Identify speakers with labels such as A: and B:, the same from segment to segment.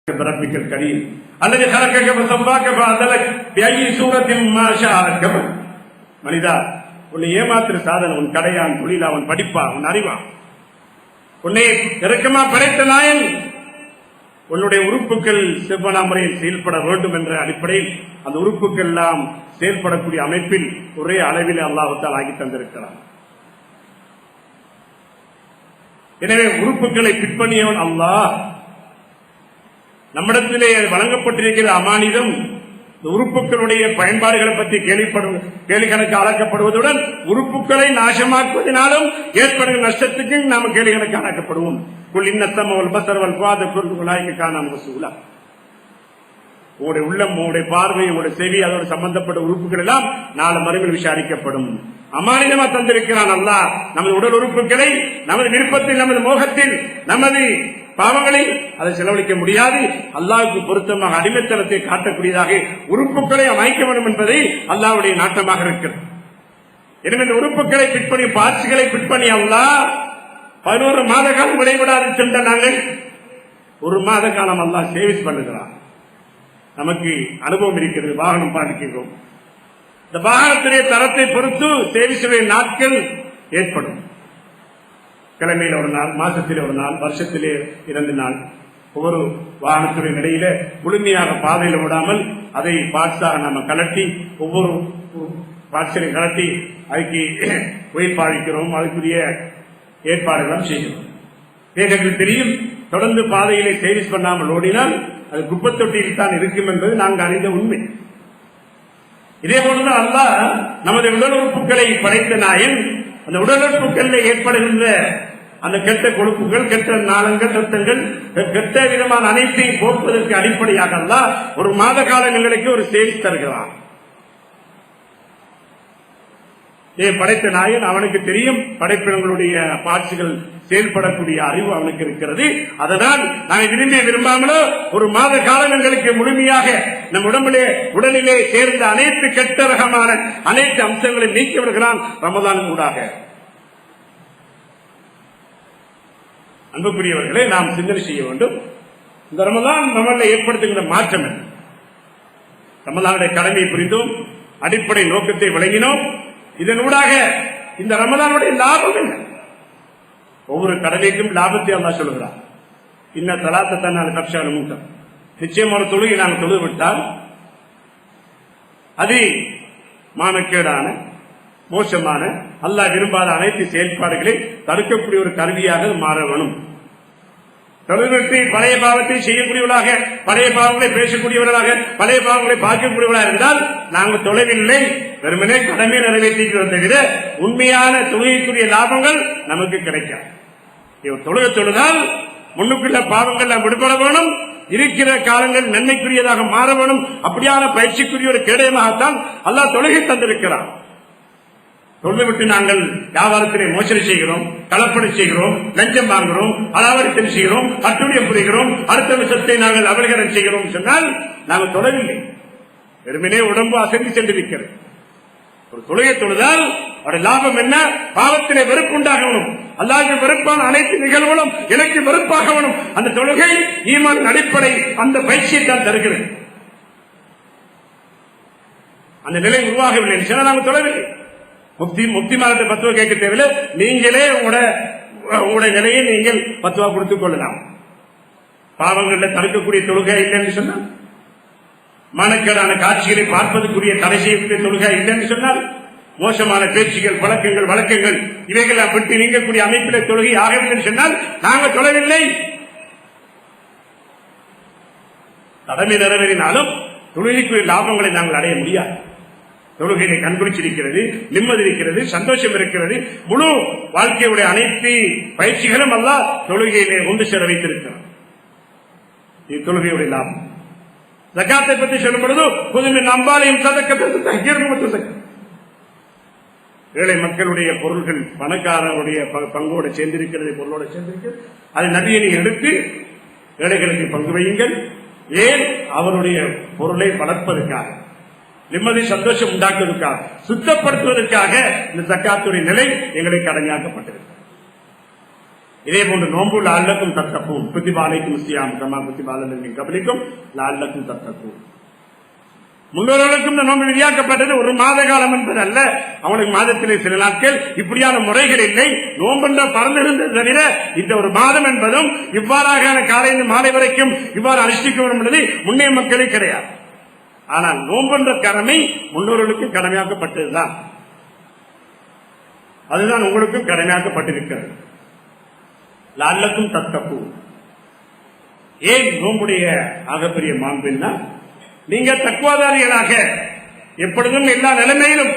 A: بربك الكريم الذي خلقك فسواك فعدلك بأي سورة ما شاء ركبك. மனிதா, உன்னை ஏமாத்திர சாதனை உன் கடையான், தொழிலா, உன் படிப்பா, உன் அறிவா? உன்னை இறக்கமா படைத்த நாயன் உன்னுடைய உறுப்புகள் செவ்வனா முறையில் செயல்பட வேண்டும் என்ற அடிப்படையில் அந்த உறுப்புகள் எல்லாம் செயல்படக்கூடிய அமைப்பில் ஒரே அளவில் அல்லாஹ்வுத்தால் ஆகி தந்திருக்கிறான். எனவே உறுப்புகளை பிற்பணியவன் அல்லாஹ். நம்மிடத்திலே வழங்கப்பட்டிருக்கிற அமானிதம் உறுப்புகளுடைய பயன்பாடுகளை பற்றி கேள்வி கணக்கு அளக்கப்படுவதுடன் உறுப்புகளை நாசமாக்குவதனாலும் ஏற்படுகிற நஷ்டத்துக்கு நாம் கேள்வி கணக்கு அளக்கப்படுவோம். உங்களுடைய உள்ளம், உங்களுடைய பார்வை, உங்களுடைய செவி, அதோடு சம்பந்தப்பட்ட உறுப்புகள் எல்லாம் நாலு மறுமையில் விசாரிக்கப்படும். அமானிதமா தந்திருக்கிறான் அல்லாஹ். நமது உடல் உறுப்புகளை நமது விருப்பத்தில், நமது மோகத்தில், நமது பாவங்களில் அதை செலவழிக்க முடியாது. அல்லாஹ்வுக்கு பொருத்தமாக அடிமைத்தனத்தை காட்டக்கூடியதாக உறுப்புகளை அமைக்க வேண்டும் என்பதை அல்லாஹ்வுடைய நாட்டமாக இருக்கிறது. எனவே இந்த உறுப்புகளை பிற்பணி, பார்ட்ஸ்களை பிற்பணி அல்லாஹ் 11 மாத காலம் விடைவிடாது சென்ற நாங்கள் 1 மாத காலம் அல்லாஹ் சேவிஸ் பண்ணுகிறான். நமக்கு அனுபவம் இருக்கிறது, வாகனம் பாதிக்கிறோம். இந்த வாகனத்துடைய தரத்தை பொறுத்து சேவிசுடைய நாட்கள் ஏற்படும். கிழமையில ஒரு நாள், மாசத்திலே ஒரு நாள், வருஷத்திலே 2 நாள். ஒவ்வொரு வாகனத்துடைய இடையில முழுமையாக பாதையில் விடாமல் அதை பார்ட்ஸாக நாம கலட்டி, ஒவ்வொரு பார்ட்ஸையும் கலட்டி அதுக்கு உயிர் பாதிக்கிறோம். அதுக்குரிய ஏற்பாடுகளும் செய்கிறோம். எங்களுக்கு தெரியும், தொடர்ந்து பாதையிலே சர்வீஸ் பண்ணாமல் ஓடினால் அது குப்பத்தொட்டியில் தான் இருக்கும் என்பது நாங்கள் அறிந்த உண்மை. இதே போலதான் அல்லாஹ் நமது உடல் உறுப்புகளை படைத்த நாயன் அந்த உடல் உறுப்புகளில் ஏற்படுகின்ற அந்த கெட்ட கொழுப்புகள், கெட்ட நாளங்கள், ரத்தங்கள், கெட்ட விதமான அனைத்தையும் போக்குவதற்கு அடிப்படையாக அல்லாஹ் 1 மாத காலங்களுக்கு ஒரு சேவை தருகிறான். படைத்த நாயன் அவனுக்கு தெரியும், படைப்பினங்களுடைய பார்ட்ஸ்கள் செயல்படக்கூடிய அறிவு அவனுக்கு இருக்கிறது. அதனால் நாங்கள் விரும்பிய விரும்பாமலோ 1 மாத காலங்களுக்கு முழுமையாக நம் உடலிலே சேர்ந்த அனைத்து கெட்ட ரகமான அனைத்து அம்சங்களை நீக்கி விடுகிறான் ரமலான் ஊடாக. அன்புக்குரியவர்களே, நாம் சிந்தனை செய்ய வேண்டும். இந்த ரமலான் நம்மள ஏற்படுத்துகின்ற மாற்றம் என்ன? ரமலானுடைய கடமையை புரிந்தோம், அடிப்படை நோக்கத்தை விளங்கினோம். இதனூடாக இந்த ரமலானுடைய லாபம் என்ன? ஒவ்வொரு கடமைக்கும் லாபத்தை அல்லாஹ் சொல்லுகிறார். இன்ன தலாத்தத்தான் நான் கப்ஷான மூட்டம், நிச்சயமான தொழுகை நான் தொழுது விட்டால் அது மானக்கேடான, மோசமான, அல்லாஹ் விரும்பாத அனைத்து செயல்பாடுகளை தடுக்கக்கூடிய ஒரு கருவியாக மாற வேணும். தொழுவிட்டு பழைய பாவத்தை செய்யக்கூடியவர்களாக, பழைய பாவங்களை பேசக்கூடியவர்களாக, பழைய பாவங்களை பார்க்கக்கூடியவர்களாக இருந்தால் நாங்கள் தொலைவில்லை, வெறுமனே கடமை நிறைவேற்றிக்கிறோம் தவிர உண்மையான தொழுகைக்குரிய லாபங்கள் நமக்கு கிடைக்காது. தொழுகை தொழுதால் முன்னுக்குள்ள பாவங்கள் நாம் விடுபட வேணும், இருக்கிற காலங்கள் நன்மைக்குரியதாக மாற வேணும். அப்படியான பயிற்சிக்குரிய ஒரு கேடயமாகத்தான் அல்லாஹ் தொழுகை தந்திருக்கிறார். தொழுதுவிட்டு நாங்கள் வியாபாரத்திலே மோசடி செய்கிறோம், கலப்படை செய்கிறோம், லஞ்சம் வாங்குகிறோம், அலாவரித்தல் செய்கிறோம், அட்டுழியம் புரிகிறோம், அடுத்த விஷயத்தை நாங்கள் அபகரிக்கிறோம் செய்கிறோம் சொன்னால் நாங்கள் தொழவில்லை, வெறுமனே உடம்பு அசைந்து சென்றிருக்கிறது. ஒரு தொழுகை தொழுதால் அவருடைய லாபம் என்ன? பாவத்திலே வெறுப்பு உண்டாகணும். அல்லாஹ்வுக்கு வெறுப்பான அனைத்து நிகழ்வுகளும் எனக்கு வெறுப்பாகணும். அந்த தொழுகை ஈமான் அடிப்படை அந்த பயிற்சியை தான் தருகிறது. அந்த நிலை உருவாகவில்லை என்று நாங்கள் தொழவில்லை. முக்தி மாதத்தை பத்துவா கேட்க தேவையில்லை, நீங்களே உங்களுடைய நிலையை நீங்கள் பத்துவா கொடுத்துக் கொள்ளலாம். பாவங்களில் தடுக்கக்கூடிய தொழுகை இல்லைன்னு சொன்னால், மனக்கேடான காட்சிகளை பார்ப்பதற்குரிய தடை செய்யக்கூடிய தொழுகை இல்லைன்னு சொன்னால், மோசமான பேச்சுகள், பழக்கங்கள், வழக்கங்கள் இவைகளை விட்டு நீங்கக்கூடிய அமைப்பிலே தொழுகை ஆகவில்லை சொன்னால் நாங்கள் தொழவில்லை. கடமை நிறைவேறினாலும் தொழுகைக்குரிய லாபங்களை நாங்கள் அடைய முடியாது. தொழுகையை கண்குறிச்சிருக்கிறது, நிம்மதி இருக்கிறது, சந்தோஷம் இருக்கிறது. முழு வாழ்க்கையுடைய அனைத்து பயிற்சிகளும் அல்லாஹ் தொழுகையிலே ஒன்று சேர வைத்திருக்கிறார். இது தொழுகையுடைய லாபம். ஜகாத்தை பற்றி சொல்லும் பொழுது புதுமை நம்பாலையும் சதக்கத்தை, ஏழை மக்களுடைய பொருள்கள் பணக்காரருடைய பங்கோடு சேர்ந்திருக்கிறது, பொருளோடு சேர்ந்திருக்கிறது. அதை நதியை எடுத்து ஏழைகளுக்கு பங்கு வையுங்கள். ஏன்? அவருடைய பொருளை வளர்ப்பதற்காக, நிம்மதி சந்தோஷம் உண்டாக்குவதற்காக, சுத்தப்படுத்துவதற்காக இந்த ஜக்காத்துடைய நிலை எங்களுக்கு கடமையாக்கப்பட்டிருக்கிறது. இதே போன்று நோன்பு லஅல்லக்கும் தத்தகூன் குத்திப அலைக்கும் ஸியாம் கமா குத்திப அலல் மின் கப்லிக்கும் லஅல்லக்கும் தத்தகூன். முன்னோர்களுக்கும் இந்த நோன்பு விதியாக்கப்பட்டது ஒரு மாத காலம் என்பது அல்ல. அவனுக்கு மாதத்திலே சில நாட்கள் இப்படியான முறைகள் இல்லை. நோன்பென்ற பறந்திருந்தது தவிர இந்த ஒரு மாதம் என்பதும் இவ்வாறாக காலையில் மாலை வரைக்கும் இவ்வாறு அனுஷ்டிக்க வேண்டும் என்பது முன்னைய மக்களே கிடையாது. ஆனால் நோன்பென்ற கடமை முன்னோர்களுக்கு கடமையாக்கப்பட்டதுதான். அதுதான் உங்களுக்கும் கடமையாக்கப்பட்டிருக்கிறது. லஅல்லக்கும் தத்தகூன். ஏன் நோன்புடைய ஆகப்பெரிய மாண்புன்னா, நீங்க தக்வாதாரிகளாக எப்பொழுதும் எல்லா நிலைமையிலும்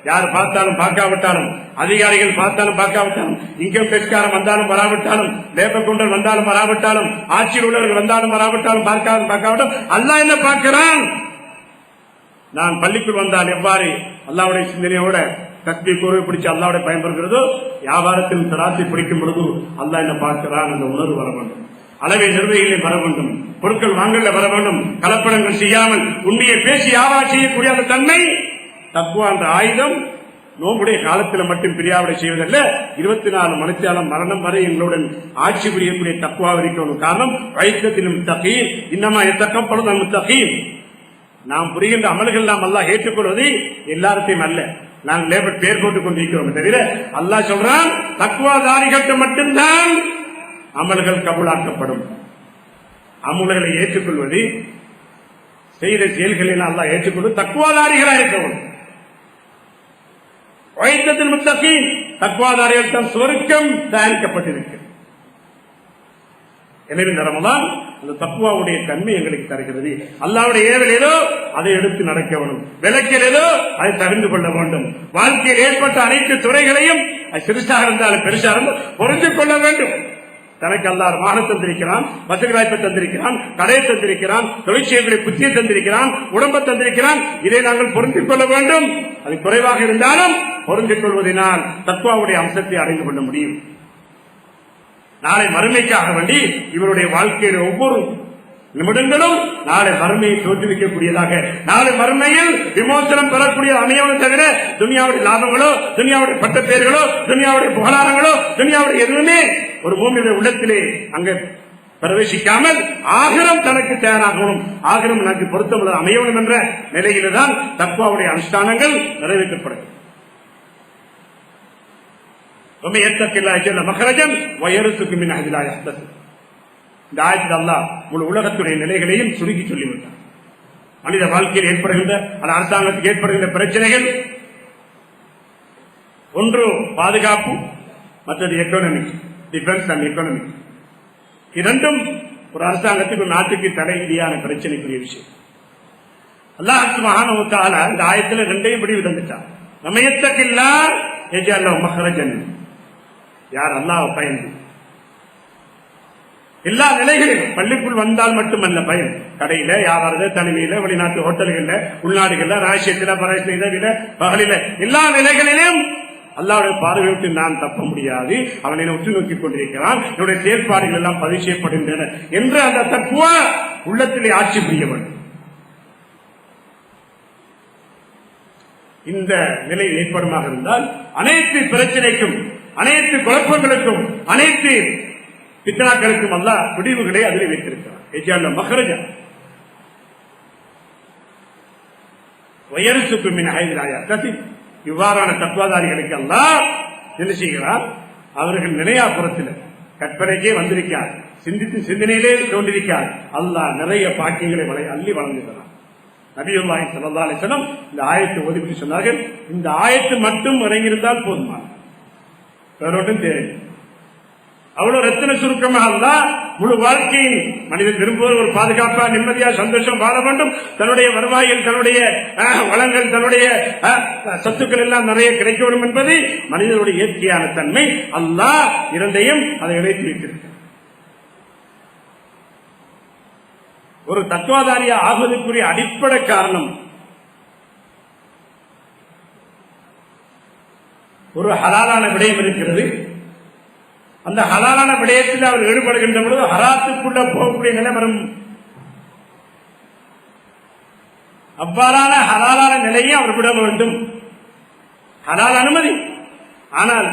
A: யார் பார்த்தாலும் பார்க்காவிட்டாலும், அதிகாரிகள் பார்த்தாலும் பார்க்காவிட்டாலும், இன்கம் டேக்ஸ்காரன் வந்தாலும் வராவிட்டாலும், லேபர் கவுண்டர் வந்தாலும் வராவிட்டாலும், ஆட்சியில் உள்ளவர்கள் வந்தாலும் வராவிட்டாலும், பார்க்காவிட்டாலும் அல்லாஹ் என்ன பார்க்கிறான்? நான் பள்ளிக்குள் வந்தால் எவ்வாறு அல்லாஹ்வுடைய சிந்தனையோட தக்பீர் கூறி பிடிச்சு அல்லாஹ்வுடைய பயன்படுகிறதோ, வியாபாரத்தில் தராசி பிடிக்கும் பொழுது அல்லாஹ் என்ன பார்க்கிறான் என்ற உணர்வு வர வேண்டும். அளவை நிர்வகிகளில் வர வேண்டும். பொருட்கள் வாங்கல வர வேண்டும். கலப்படங்கள் செய்யாமல் உண்மையை பேசி வியாபாரம் செய்யக்கூடிய அந்த தன்மை தக்வா என்ற ஆயுதம் நோம்புடைய காலத்தில் மட்டும் பிரியாவிடை செய்வதல்ல, 24 மணித்தியாலம் மரணம் வரை எங்களுடன் ஆட்சி புரியக்கூடிய தக்வா இருக்கணும். காரணம் வைத்தத்திலும் தகீம் இன்னமா எத்தக்கப்படும் நம்ம தகீம். நாம் புரிகின்ற அமல்கள் நாம் அல்லாஹ் ஏற்றுக்கொள்வது எல்லாத்தையும் அல்ல. நாங்கள் லேபர் பேர் போட்டுக் கொண்டிருக்கிறோம் தவிர அல்லாஹ் சொல்றான் தக்வாதாரிகளுக்கு மட்டும்தான் அமல்கள் கபூலாக்கப்படும். அமல்களை ஏற்றுக்கொள்வது செய்த செயல்களில் அல்லாஹ் ஏற்றுக்கொள்வது தக்வாதாரிகளாக இருக்கவும். வைத்தத்தில் முத்தகீன் தக்வாதாரிகள் தான் சொர்க்கம் தயாரிக்கப்பட்டிருக்கிறது. எனவே இந்த ரமலான் அந்த தக்வாவுடைய தன்மை எங்களுக்கு தருகிறது. அல்லாஹ்வுடைய ஏவல் ஏதோ அதை எடுத்து நடக்க வேண்டும், விலக்கல் ஏதோ அதை தவிர்த்து கொள்ள வேண்டும். வாழ்க்கையில் ஏற்பட்ட அனைத்து துறைகளையும் சிறுசாக இருந்தாலும் பெருசாக இருந்தாலும் புரிந்து கொள்ள வேண்டும். தனக்கு அல்லாஹ் வாகனம் தந்திருக்கிறான், வசதி வாய்ப்பை தந்திருக்கிறான், கடையை தந்திருக்கிறான், தொழிற்சேர்களை புத்தியை தந்திருக்கிறான், உடம்பை தந்திருக்கிறான். இதை நாங்கள் பொருந்திக் கொள்ள வேண்டும். அது குறைவாக இருந்தாலும் பொருந்திக் கொள்வதனால் தக்வாவுடைய அம்சத்தை அடைந்து கொள்ள முடியும். நாளை மறுமைக்காக வேண்டி இவருடைய வாழ்க்கையில் ஒவ்வொரு நிமிடங்களும் நாளை மறுமையை தோற்றுவிக்கக்கூடியதாக, நாளை மறுமையில் விமோசனம் பெறக்கூடிய அமையவனை தவிர துனியாவுடைய லாபங்களோ, துனியாவுடைய பட்ட பெயர்களோ, துனியாவுடைய புகழாரங்களோ, துனியாவுடைய எதுவுமே ஒரு பூமியுடைய உள்ளத்திலே அங்கே பிரவேசிக்காமல் ஆகிரம் தனக்கு தயாராகணும், ஆகிரம் எனக்கு பொருத்தமுள்ள அமையவனும் என்ற நிலையில்தான் தக்வாவுடைய அனுஷ்டானங்கள் நிறைவேற்றப்படும். இந்த ஆயத்தில் அல்லாஹ் முழு உலகத்துடைய நிலைகளையும் சுருக்கி சொல்லிவிட்டார். மனித வாழ்க்கையில் ஏற்படுகின்ற அரசாங்கத்துக்கு ஏற்படுகின்ற பிரச்சனைகள், ஒன்று பாதுகாப்பு, மற்றது எக்கனாமிக், டிஃபென்ஸ் அண்ட் எக்கனாமிக். இரண்டும் ஒரு அரசாங்கத்துக்கு ஒரு நாட்டுக்கு தடையீதியான பிரச்சனைக்குரிய விஷயம். அல்லாஹ் சுப்ஹானஹு வ தஆலா இந்த ஆயத்தில் ரெண்டையும் படி விதந்துட்டார். நம்மையத்தக்கில்லா யஜஅல்லஹு மஹ்ரஜன். யார் அல்லாஹ்வை பயந்து எல்லா நிலைகளிலும், பள்ளிக்குள் வந்தால் மட்டுமல்ல பயன், கடையில, வியாபாரத்துல, தனிமையில, வெளிநாட்டு ஹோட்டல்கள்ல, உள்நாடுகள்ல, ராஜ்யத்தில, பரேசில, பகலில, எல்லா நிலைகளிலும் அல்லாஹ்வுடைய பார்வை விட்டு நான் தப்ப முடியாது, அவனை உற்று நோக்கிக் கொண்டிருக்கிறான், என்னுடைய செயற்பாடுகள் எல்லாம் பதிவு செய்யப்படுகின்றன என்று அந்த தக்வா உள்ளத்திலே ஆட்சி புரிய வேண்டும். இந்த நிலை ஏற்படுமாக இருந்தால் அனைத்து பிரச்சனைக்கும், அனைத்து குழப்பங்களுக்கும், அனைத்து பித்னாக்களுக்கும் அல்லாஹ் விடிவுகளை அதில் வைத்திருக்கிறார். மஹ்ரஜா வயர்சுக்கு மின் ஹைதராயா கதி. இவ்வாறான தத்வாதாரிகளுக்கு அல்லாஹ் என்ன செய்கிறார்? அவர்கள் நிலையாபுரத்தில் கற்பனைக்கே வந்திருக்கார், சிந்தித்து சிந்தனையிலே தோன்றிருக்கார். அல்லாஹ் நிறைய பாக்கியங்களை அள்ளி வழங்குகிறார். நபியுல்லாஹி ஸல்லல்லாஹு அலைஹி வஸல்லம் இந்த ஆயத்தை ஓதிவிட்டு சொன்னார்கள், இந்த ஆயத்து மட்டும் இறங்கியிருந்தால் போதுமான, வேறொன்றும் தேவை. அவ்வளவு ரத்தின சுருக்கமாக அல்லாஹ் முழு வாழ்க்கையின் மனிதன் விரும்புவது ஒரு பாதுகாப்பா, நிம்மதியா, சந்தோஷம் வாழ வேண்டும். தன்னுடைய வருவாயில், தன்னுடைய வளங்கள், தன்னுடைய சொத்துக்கள் எல்லாம் நிறைய கிடைக்க வேண்டும் என்பது மனிதனுடைய இயற்கையான தன்மை. அல்லாஹ் இரண்டையும் அதை இணைத்து வைத்திருக்கிறார். ஒரு தத்துவாதாரியா ஆகுவதற்குரிய அடிப்படை காரணம் ஒரு ஹலாலான விடயம் இருக்கிறது. அந்த ஹலாலான விடயத்தில் அவர் ஈடுபடுகின்ற பொழுது ஹராத்துக்குள்ள போகக்கூடிய நிலை வரும். அவ்வாறான ஹலாலான நிலையை அவர் விட வேண்டும். ஹலால் அனுமதி, ஆனால்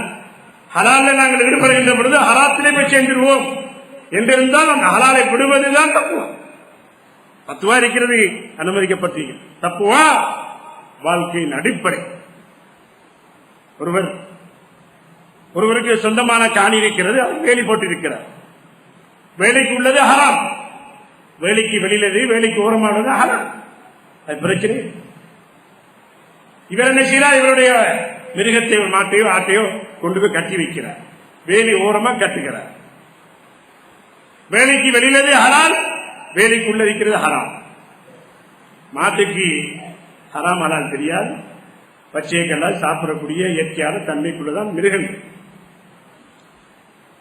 A: ஹலால நாங்கள் ஈடுபடுகின்ற பொழுது ஹராத்திலே போய் சேர்ந்துருவோம் என்றிருந்தால் அந்த ஹலாலை விடுவதுதான் தப்புவா. தத்துவா இருக்கிறது அனுமதிக்கப்பட்டிருக்கிறது. தப்புவா வாழ்க்கையின் அடிப்படை. ஒருவருக்கு சொந்தமான காணி இருக்கிறது, அவர் வேலி போட்டிருக்கிறார். வேலைக்கு உள்ளது ஹராம், வேலைக்கு வெளியிலது, வேலைக்கு ஓரமானது ஹராம். அது பிரச்சனை. இவர் என்ன செய்யறார்? இவருடைய மிருகத்தை, மாட்டையோ ஆட்டையோ கொண்டு போய் கட்டி வைக்கிறார், வேலி ஓரமா கட்டுகிறார். வேலைக்கு வெளியிலது ஹராம், வேலைக்கு உள்ள இருக்கிறது ஹராம். மாட்டுக்கு ஹராம் ஹலால் தெரியாது, பச்சைக்கெல்லாம் சாப்பிடக்கூடிய இயற்கையான தன்மைக்குள்ளதான் மிருகங்கள்.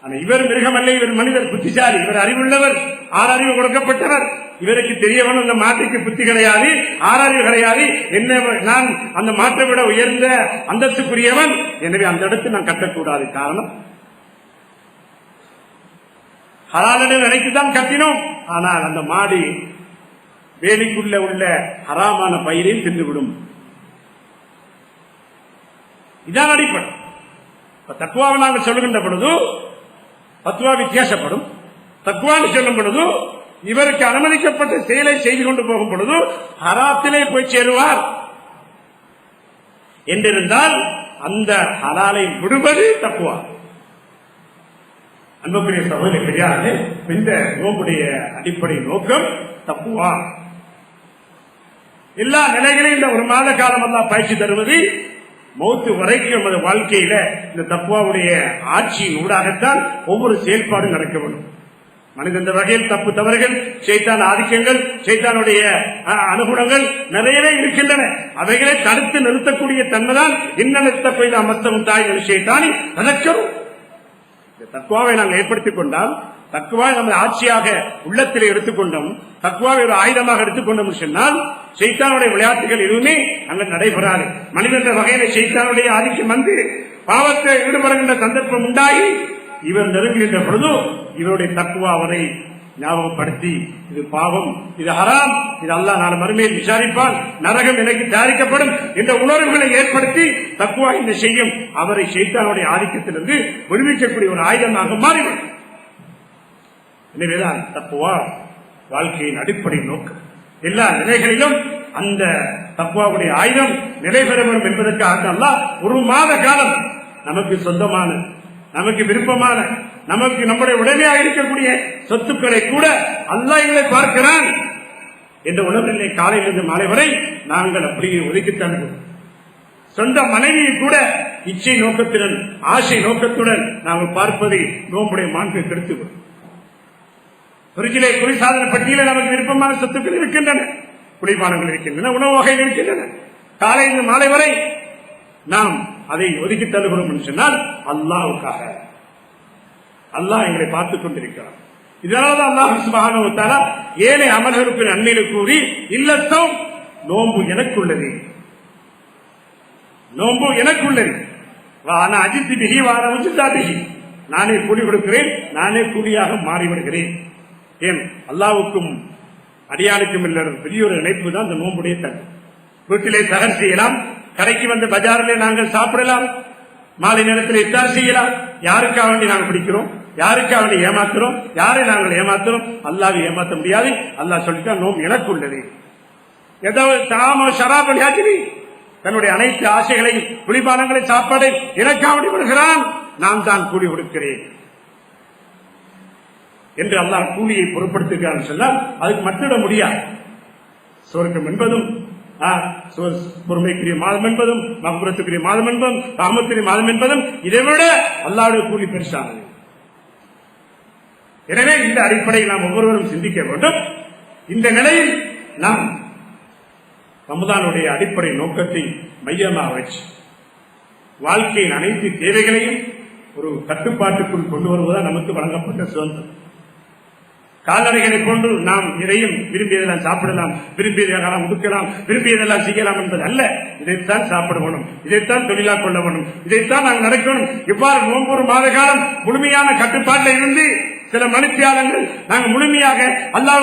A: ஆனா இவர் மிருகம் அல்ல, இவர் மனிதர், புத்திசாலி, இவர் அறிவுள்ளவர், ஆறறிவு கொடுக்கப்பட்டவர். இவருக்கு தெரியவன் அந்த மாட்டுக்கு புத்தி கிடையாது, ஆறறிவு கிடையாது. என்ன, நான் அந்த மாட்டை விட உயர்ந்த அந்தஸ்துக்குரியவன், எனவே அந்த இடத்தில் நான் கட்டக்கூடாது. காரணம் ஹலாலுடைய நினைத்துதான் கட்டினோம். ஆனால் அந்த மாடு வேலிக்குள்ள உள்ள ஹராமான பயிரையும் தின்றுவிடும். இதான் அடிப்படை. தக்குவாவை நாங்கள் சொல்லுகின்ற பொழுது பத்துவா வித்தியாசப்படும். தக்குவான்னு சொல்லும் பொழுது இவருக்கு அனுமதிக்கப்பட்ட செயலை செய்து கொண்டு போகும் பொழுது ஹராத்திலே போய் சேருவார் என்றிருந்தால் அந்த ஹலாலை விடுவது தக்குவா. அன்புக்குரிய சகோதரி பெரியாரே, இந்த நோம்புடைய அடிப்படை நோக்கம் தக்குவா. எல்லா நிலைகளையும் இந்த ஒரு மாத காலம் எல்லாம் பயிற்சி தருவது, மௌத்து வரைக்கும் நமது வாழ்க்கையில இந்த தக்குவாவுடைய ஆட்சியின் ஊடாகத்தான் ஒவ்வொரு செயல்பாடும் நடக்க வேண்டும். மனித இந்த வகையில் தப்பு தவறுகள், சைத்தான் ஆதிக்கங்கள், சைத்தானுடைய அனுகுணங்கள் நிறையவே இருக்கின்றன. அவைகளை தடுத்து நிறுத்தக்கூடிய தன்மைதான் இன்னத்தை பெய்த மத்தமும் தாய் சைத்தானி அதற்கும் தக்குவாவை நாங்கள் ஏற்படுத்திக் கொண்டால், தக்குவாவை நம்ம ஆட்சியாக உள்ளத்தில் எடுத்துக்கொண்டோம், தக்குவாவை ஒரு ஆயுதமாக எடுத்துக்கொண்டோம் சொன்னால் சைத்தானுடைய விளையாட்டுகள் எதுவுமே அங்கு நடைபெறாது. மனிதன்ற வகையில சைத்தானுடைய ஆதிக்கம் வந்து பாவத்தை ஈடுபடுகின்ற சந்தர்ப்பம் உண்டாகி இவர் நெருங்குகின்ற பொழுது இவருடைய தக்குவா அவரை ஞாபகப்படுத்தி, இது பாவம், இது ஹராம், இது அல்லாஹ் நாளை மறுமையில் விசாரிப்பான், நரகம் எனக்கு தயாரிக்கப்படும் என்ற உணர்வுகளை ஏற்படுத்தி தக்குவா இந்த செய்யும் அவரை சைத்தானுடைய ஆதிக்கத்திலிருந்து விடுவிக்கக்கூடிய ஒரு ஆயுதமாக மாறிவிடும். எனவேதான் தக்குவா வாழ்க்கையின் அடிப்படை நோக்கம். எல்லா நிலைகளிலும் அந்த தக்குவாவுடைய ஆயுதம் நிலை பெற வேண்டும் என்பதற்காக அல்லாஹ் ஒரு மாத காலம் நமக்கு சொந்தமான, நமக்கு விருப்பமான, நமக்கு நம்முடைய உடமையாக இருக்கக்கூடிய சொத்துக்களை கூட அல்லாஹ் எங்களை பார்க்கிறான் என்ற உணர்வில்லை. காலையிலிருந்து மாலை வரை நாங்கள் அப்படியே ஒதுக்கித்தான். சொந்த மனைவியை கூட இச்சை நோக்கத்துடன், ஆசை நோக்கத்துடன் நாங்கள் பார்ப்பதை நோம்புடைய மாண்பை கெடுத்துவிடும். குறிச்சிலே குளிர்சாதன பட்டியல நமக்கு விருப்பமான சொத்துக்கள் இருக்கின்றன, குளிர்பானங்கள் இருக்கின்றன, உணவு வகைகள் இருக்கின்றன. காலையிலிருந்து மாலை வரை நாம் அதை ஒதுக்கி தள்ளுகிறோம் என்று சொன்னால் அல்லாஹ்வுக்காக, அல்லாஹ் எங்களை பார்த்துக் கொண்டிருக்கிறார். இதனால்தான் அல்லாஹ் சுப்ஹானஹு வ தஆலா ஏழை அமல்களுக்கு நன்மையை கூறி, இல்லத்தம் நோன்பு எனக்குள்ளது, நோன்பு எனக்குள்ளது, ஆனா அஜித்து பிஹி வார உஜிதாபிஹி, நானே கூலி கொடுக்கிறேன், நானே கூலியாக மாறிவிடுகிறேன். ஏன் அல்லாஹ்வுக்கும் அடியானுக்கும் உள்ள பெரிய ஒரு இணைப்பு தான் இந்த நோன்புடைய தன்மை. வீட்டிலே தகர் செய்யலாம், கடைக்கு வந்து பஜாரிலே நாங்கள் சாப்பிடலாம், மாலை நேரத்தில் இஃப்தார் செய்யலாம். யாருக்காக வேண்டி நாங்கள் பிடிக்கிறோம், யாருக்காக வேண்டி ஏமாத்துறோம், யாரை நாங்கள் ஏமாத்துறோம்? அல்லாஹ்வை ஏமாற்ற முடியாது. அல்லாஹ் சொல்லிட்டா நோம்பு எனக்கு உள்ளது. ஏதாவது தாம ஷராபல் யாத்திரி தன்னுடைய அனைத்து ஆசைகளையும் குளிபானங்களை சாப்பாடை எனக்காக வேண்டி விடுகிறான், நான் தான் கூலி கொடுக்கிறேன் என்று அல்லாஹ் கூலியை பொருட்படுத்துகிறான் சொன்னால் அதுக்கு மற்றிட முடியாது. சொர்க்கம் என்பதும் பொறுமைக்குரிய மாதம் என்பதும், மகபுரத்துக்குரிய மாதம் என்பதும், ராமத்துக்குரிய மாதம் என்பதும் இதைவிட அல்லாஹ்வுடைய கூலி பெருசானது. எனவே இந்த அடிப்படையில் நாம் ஒவ்வொருவரும் சிந்திக்க வேண்டும். இந்த நிலையில் நாம் ரமதானுடைய அடிப்படை நோக்கத்தை மையமாக வச்சு வாழ்க்கையின் அனைத்து தேவைகளையும் ஒரு கட்டுப்பாட்டுக்குள் கொண்டு வருவதுதான் நமக்கு வழங்கப்பட்ட சுதந்திரம். கால்நடைகளை கொண்டு நாம் இதையும் விரும்பியதெல்லாம் சாப்பிடலாம், விரும்பியதெல்லாம் உடுக்கலாம், விரும்பியதெல்லாம் செய்யலாம் என்பது அல்ல. இதைத்தான் சாப்பிட வேணும், இதைத்தான் தொழிலாக கொள்ள வேணும், இதைத்தான் நாங்கள் நடக்கணும். இவ்வாறு ஒவ்வொரு மாத காலம் முழுமையான கட்டுப்பாட்டில் இருந்து சில மனுத்தியாளங்கள் நாங்கள் முழுமையாக அல்லாஹ்